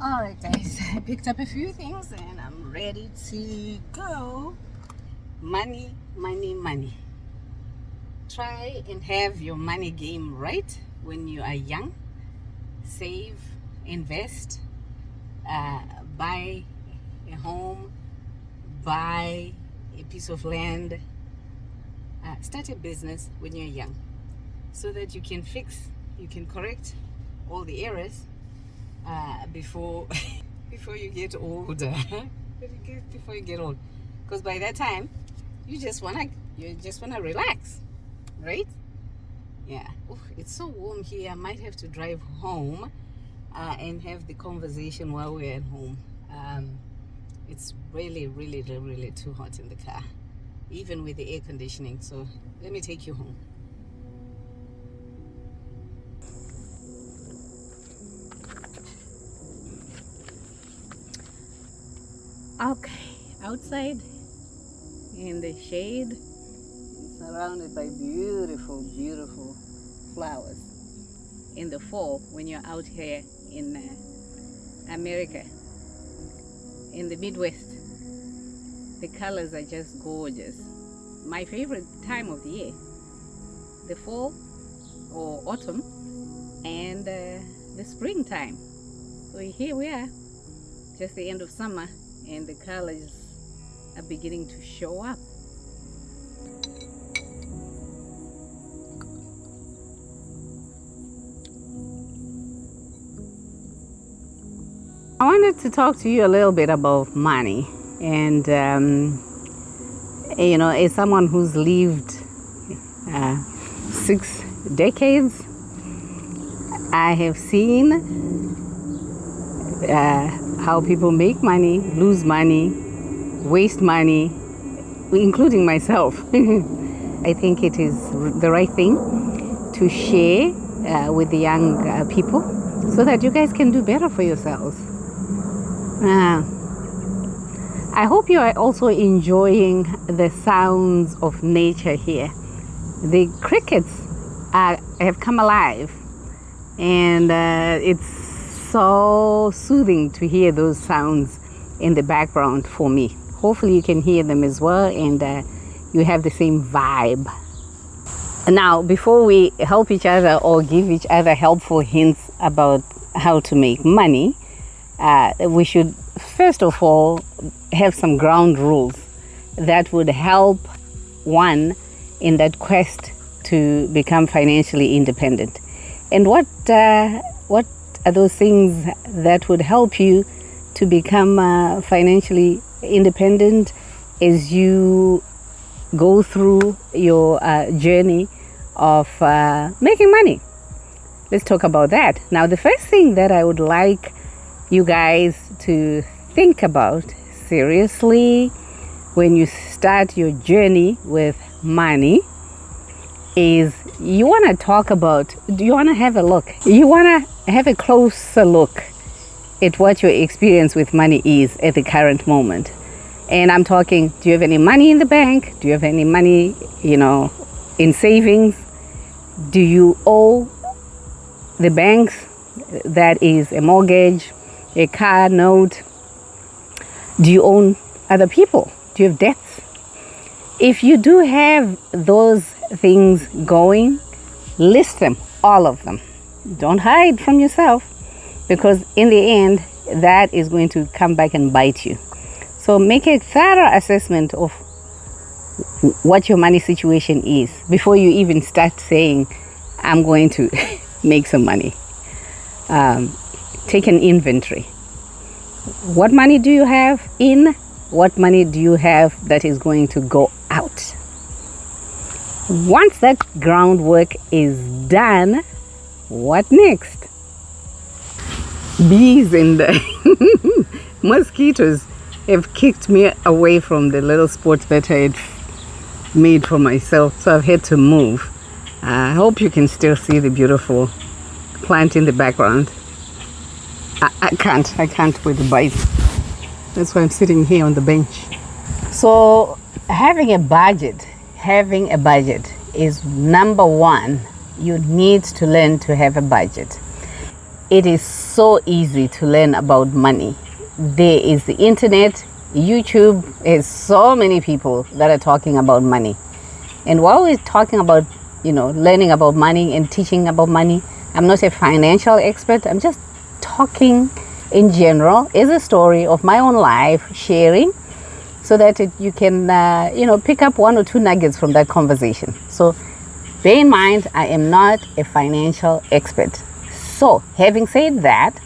Alright guys, I picked up a few things and I'm ready to go. Money, money, money. Try and have your money game right when you are young. Save, invest, buy a home, buy a piece of land, start a business when you're young so that you can correct all the errors before you get older. Before you get old, because by that time you just wanna relax, right? Yeah. Ooh, it's so warm here. I might have to drive home and have the conversation while we're at home. It's really, really, really too hot in the car, even with the air conditioning. So let me take you home. Okay, outside in the shade, surrounded by beautiful, beautiful flowers. In the fall, when you're out here in America, in the Midwest, the colors are just gorgeous. My favorite time of the year, the fall or autumn, and the springtime. So here we are, just the end of summer, and the colors are beginning to show up. I wanted to talk to you a little bit about money, and as someone who's lived 6 decades, I have seen how people make money, lose money, waste money, including myself. I think it is the right thing to share with the young people so that you guys can do better for yourselves. I hope you are also enjoying the sounds of nature here. The crickets have come alive, and it's so soothing to hear those sounds in the background for me. Hopefully you can hear them as well, and you have the same vibe. Now, before we help each other or give each other helpful hints about how to make money, we should first of all have some ground rules that would help one in that quest to become financially independent. And what are those things that would help you to become financially independent as you go through your journey of making money? Let's talk about that. Now, the first thing that I would like you guys to think about seriously when you start your journey with money is you want to have a closer look at what your experience with money is at the current moment. And I'm talking, do you have any money in the bank? Do you have any money, in savings? Do you owe the banks? That is a mortgage, a car note. Do you own other people? Do you have debts? If you do have those things going, list them, all of them. Don't hide from yourself, because in the end, that is going to come back and bite you. So make a thorough assessment of what your money situation is before you even start saying, I'm going to make some money. Take an inventory. What money do you have in? What money do you have that is going to go out? Once that groundwork is done, what next? Bees and mosquitoes have kicked me away from the little spot that I had made for myself, so I've had to move. I hope you can still see the beautiful plant in the background. I can't with the bites. That's why I'm sitting here on the bench. So having a budget is number one. You need to learn to have a budget. It is so easy to learn about money. There is the internet, YouTube. There's so many people that are talking about money. And while we're talking about, learning about money and teaching about money, I'm not a financial expert. I'm just talking in general as a story of my own life, sharing, so that you can, pick up one or two nuggets from that conversation. So bear in mind, I am not a financial expert. So having said that,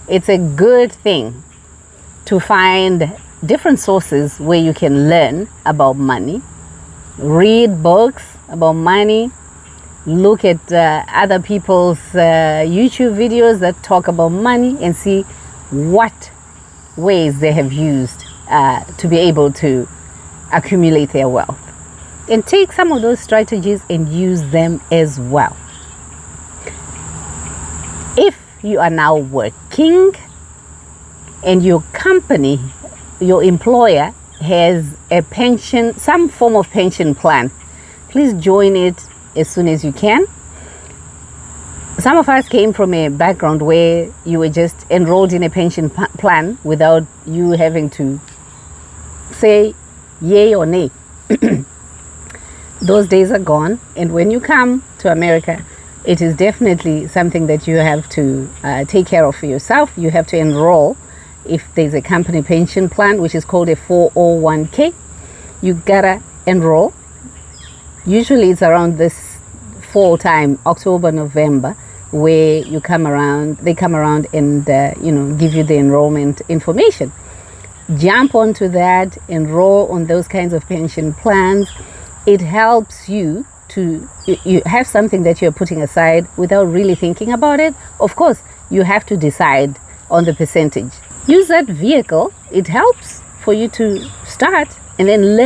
it's a good thing to find different sources where you can learn about money, read books about money, look at other people's YouTube videos that talk about money, and see what ways they have used to be able to accumulate their wealth. And take some of those strategies and use them as well. If you are now working and your company, your employer has a pension, some form of pension plan, please join it as soon as you can. Some of us came from a background where you were just enrolled in a pension plan without you having to say yay or nay. Those days are gone, and when you come to America, it is definitely something that you have to take care of for yourself. You have to enroll. If there's a company pension plan, which is called a 401k, you gotta enroll. Usually it's around this fall time, October, November, where they come around and give you the enrollment information. Jump onto that, enroll on those kinds of pension plans. It helps you you have something that you're putting aside without really thinking about it. Of course, you have to decide on the percentage. Use that vehicle. It helps for you to start and then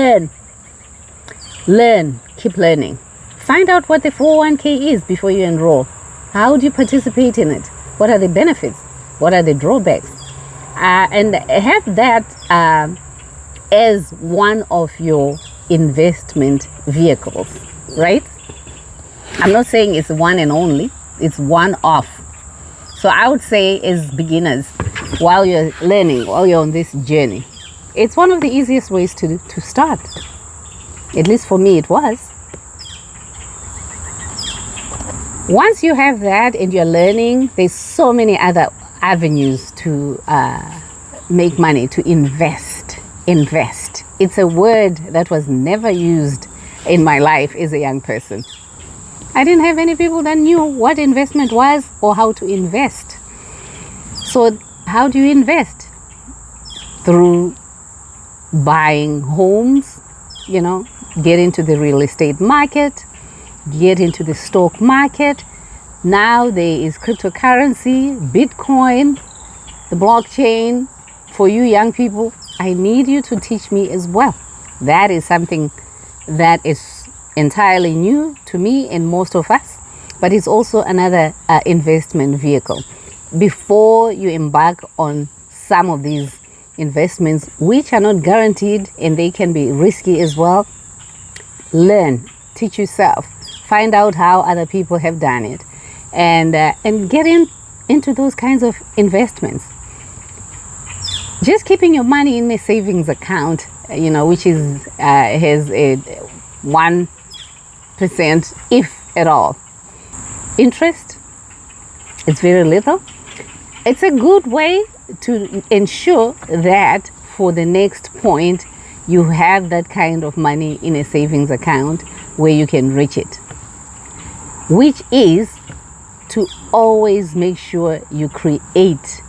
learn, keep learning. Find out what the 401k is before you enroll. How do you participate in it? What are the benefits? What are the drawbacks? And have that as one of your investment vehicles, right? I'm not saying it's one and only, it's one of. So I would say, as beginners, while you're learning, while you're on this journey, it's one of the easiest ways to start. At least for me it was. Once you have that and you're learning, there's so many other avenues to make money, to invest. It's a word that was never used in my life as a young person. I didn't have any people that knew what investment was or how to invest. So how do you invest? Through buying homes, get into the real estate market, get into the stock market. Now there is cryptocurrency, Bitcoin, the blockchain. For you young people, I need you to teach me as well. That is something that is entirely new to me and most of us, but it's also another investment vehicle. Before you embark on some of these investments, which are not guaranteed and they can be risky as well, learn, teach yourself, find out how other people have done it, and get into those kinds of investments. Just keeping your money in a savings account, which is has a 1%, if at all, interest. It's very little. It's a good way to ensure that for the next point you have that kind of money in a savings account where you can reach it, which is to always make sure you create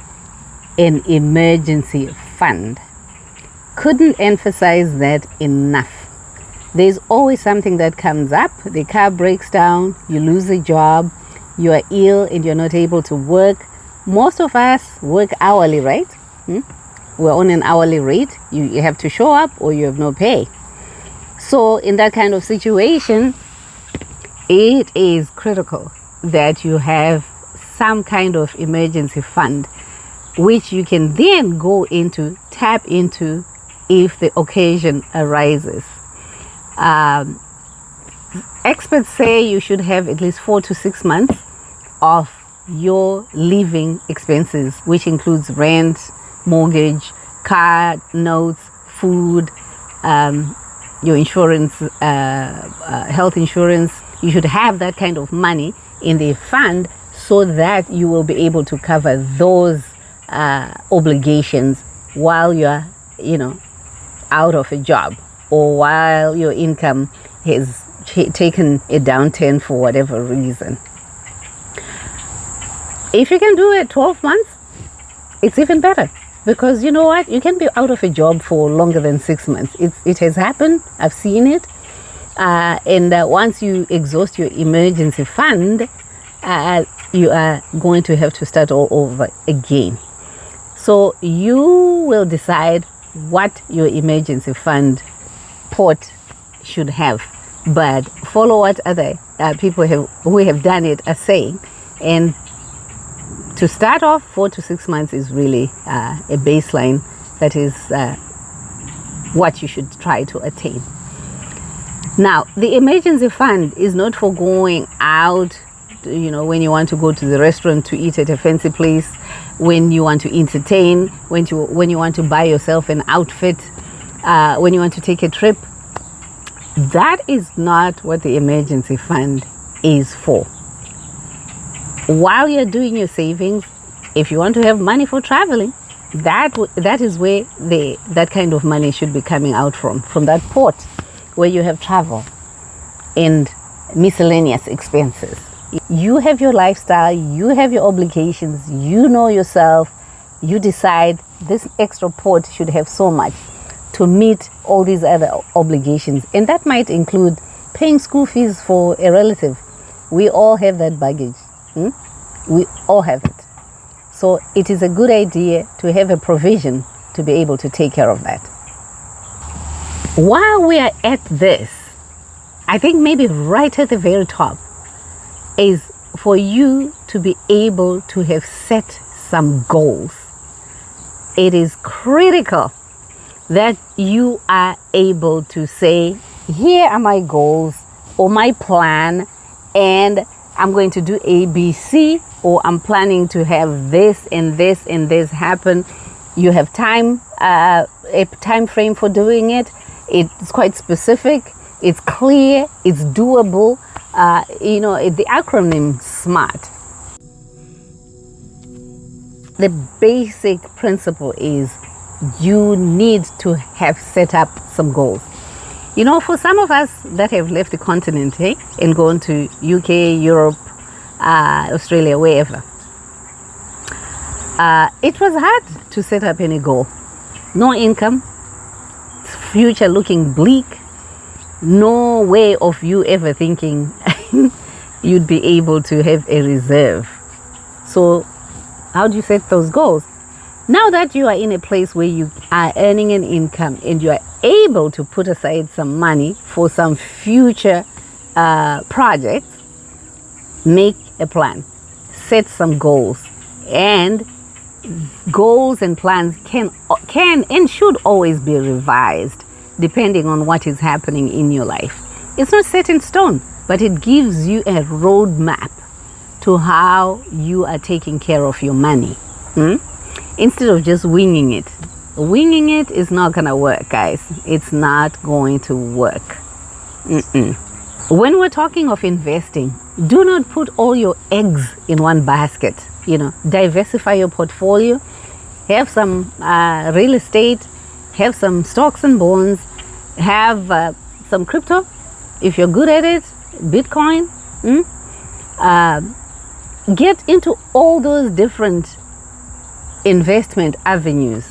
an emergency fund. Couldn't emphasize that enough. There's always something that comes up. The car breaks down, you lose a job, you are ill and you're not able to work. Most of us work hourly, right? We're on an hourly rate. You have to show up or you have no pay. So in that kind of situation, it is critical that you have some kind of emergency fund which you can then tap into if the occasion arises. Experts say you should have at least 4 to 6 months of your living expenses, which includes rent, mortgage, car notes, food, your insurance, health insurance. You should have that kind of money in the fund so that you will be able to cover those obligations while you're, out of a job, or while your income has taken a downturn for whatever reason. If you can do it 12 months, it's even better, because you know what? You can be out of a job for longer than 6 months. It has happened. I've seen it. And once you exhaust your emergency fund, you are going to have to start all over again. So you will decide what your emergency fund pot should have, but follow what other people who have done it are saying. And to start off, 4 to 6 months is really a baseline. That is what you should try to attain. Now, the emergency fund is not for going out, when you want to go to the restaurant to eat at a fancy place, when you want to entertain, when you want to buy yourself an outfit, when you want to take a trip. That is not what the emergency fund is for. While you're doing your savings, if you want to have money for traveling, that is where that kind of money should be coming out from that pot where you have travel and miscellaneous expenses. You have your lifestyle, you have your obligations, you know yourself, you decide this extra pot should have so much to meet all these other obligations. And that might include paying school fees for a relative. We all have that baggage. We all have it. So it is a good idea to have a provision to be able to take care of that. While we are at this, I think maybe right at the very top is for you to be able to have set some goals. It is critical that you are able to say, here are my goals or my plan, and I'm going to do A, B, C, or I'm planning to have this and this and this happen. You have a time frame for doing it. It's quite specific. It's clear. It's doable. The acronym SMART. The basic principle is you need to have set up some goals. For some of us that have left the continent and gone to UK, Europe, Australia, wherever, it was hard to set up any goal. No income, future looking bleak, no way of you ever thinking you'd be able to have a reserve. So how do you set those goals? Now that you are in a place where you are earning an income and you are able to put aside some money for some future projects, make a plan, set some goals. And goals and plans can and should always be revised depending on what is happening in your life. It's not set in stone, but it gives you a roadmap to how you are taking care of your money. Instead of just winging it. Winging it is not going to work, guys. It's not going to work. When we're talking of investing, do not put all your eggs in one basket. Diversify your portfolio. Have some real estate. Have some stocks and bonds. Have some crypto, if you're good at it. Bitcoin. Get into all those different investment avenues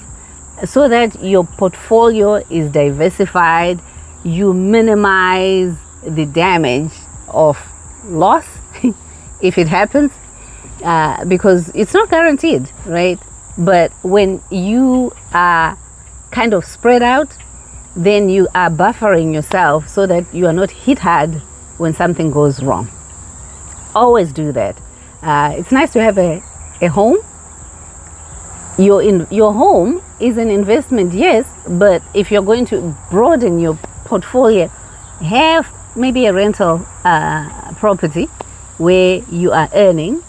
so that your portfolio is diversified. You minimize the damage of loss if it happens, because it's not guaranteed, right? But when you are kind of spread out, then you are buffering yourself so that you are not hit hard when something goes wrong. Always do that. It's nice to have a home. Your home is an investment, yes, but if you're going to broaden your portfolio, have maybe a rental property where you are earning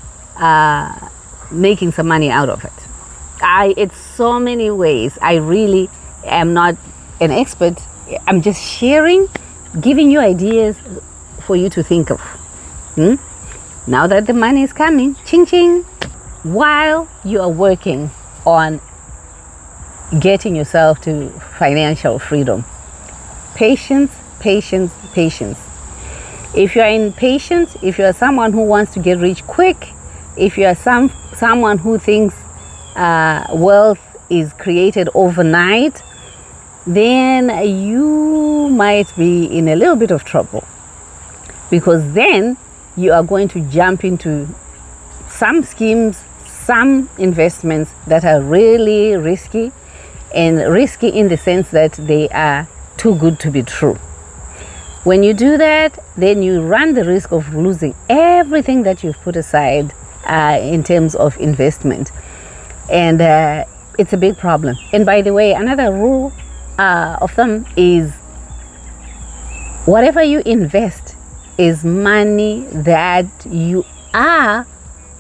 making some money out of it. It's so many ways. I really am not an expert. I'm just sharing, giving you ideas for you to think of. Now that the money is coming, ching ching, while you are working on getting yourself to financial freedom. Patience, patience, patience. If you are impatient, if you are someone who wants to get rich quick, if you are someone who thinks wealth is created overnight, then you might be in a little bit of trouble, because then you are going to jump into some schemes, some investments that are really risky, and risky in the sense that they are too good to be true. When you do that, then you run the risk of losing everything that you've put aside in terms of investment. And it's a big problem. And by the way, another rule of thumb is whatever you invest is money that you are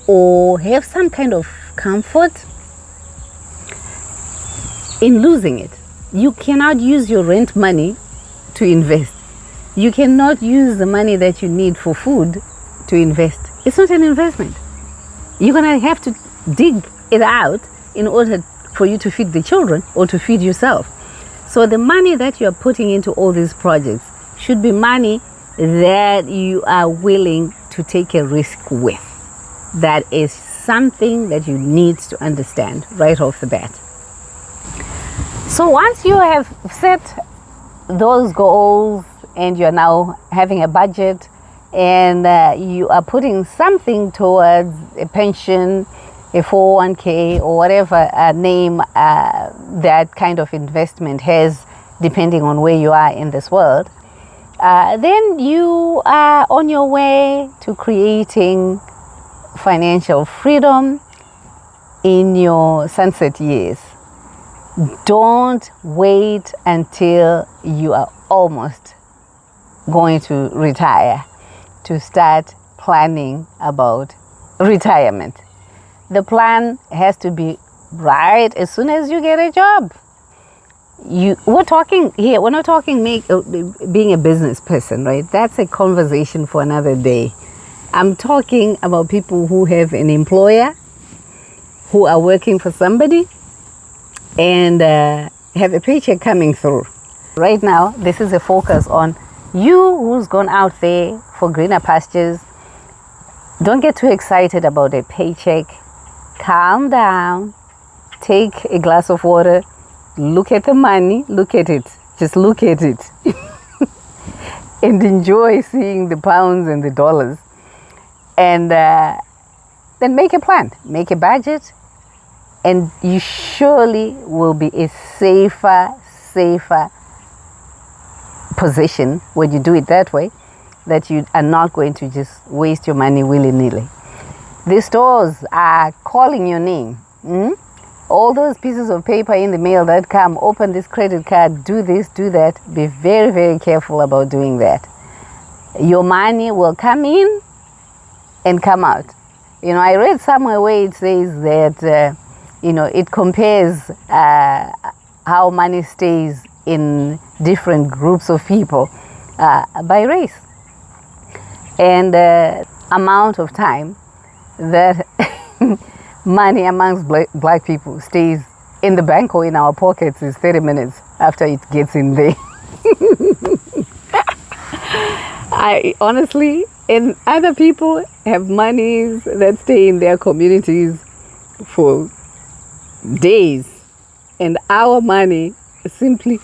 or have some kind of comfort in losing it. You cannot use your rent money to invest. You cannot use the money that you need for food to invest. It's not an investment. You're going to have to dig it out in order for you to feed the children or to feed yourself. So the money that you're putting into all these projects should be money that you are willing to take a risk with. That is something that you need to understand right off the bat. So once you have set those goals and you're now having a budget and you are putting something towards a pension, a 401k, or whatever name that kind of investment has, depending on where you are in this world, then you are on your way to creating financial freedom in your sunset years. Don't wait until you are almost going to retire to start planning about retirement. The plan has to be right as soon as you get a job. We're talking here, we're not talking being a business person, right? That's a conversation for another day. I'm talking about people who have an employer, who are working for somebody, and have a paycheck coming through. Right now, this is a focus on you who's gone out there for greener pastures. Don't get too excited about a paycheck. Calm down, take a glass of water, look at the money, look at it, just look at it, and enjoy seeing the pounds and the dollars. And then make a plan, make a budget, and you surely will be a safer position when you do it that way, that you are not going to just waste your money willy-nilly. The stores are calling your name. All those pieces of paper in the mail that come, open this credit card, do this, do that. Be very, very careful about doing that. Your money will come in and come out. I read somewhere where it says that, it compares how money stays in different groups of people by race. And amount of time that money amongst black people stays in the bank or in our pockets is 30 minutes after it gets in there. I honestly, and other people have monies that stay in their communities for days, and our money simply,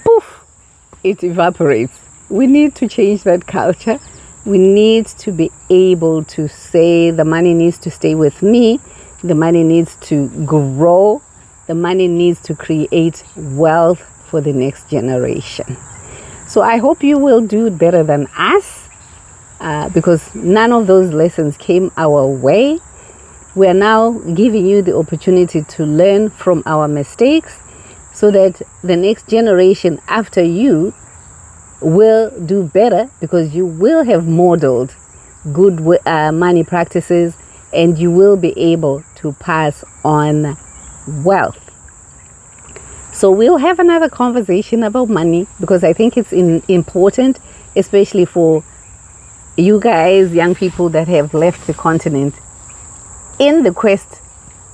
poof, it evaporates. We need to change that culture. We need to be able to say the money needs to stay with me, the money needs to grow, the money needs to create wealth for the next generation. So I hope you will do better than us, because none of those lessons came our way. We are now giving you the opportunity to learn from our mistakes so that the next generation after you will do better, because you will have modeled good money practices. and you will be able to pass on wealth. So we'll have another conversation about money, because I think it's important, especially for you guys, young people that have left the continent in the quest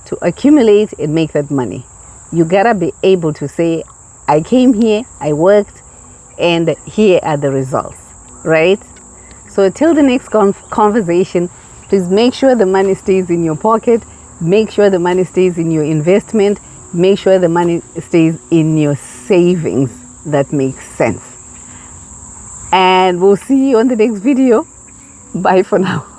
to accumulate and make that money. You gotta be able to say, I came here, I worked, and here are the results, right? So till the next conversation, please make sure the money stays in your pocket, make sure the money stays in your investment, make sure the money stays in your savings that makes sense. And we'll see you on the next video. Bye for now.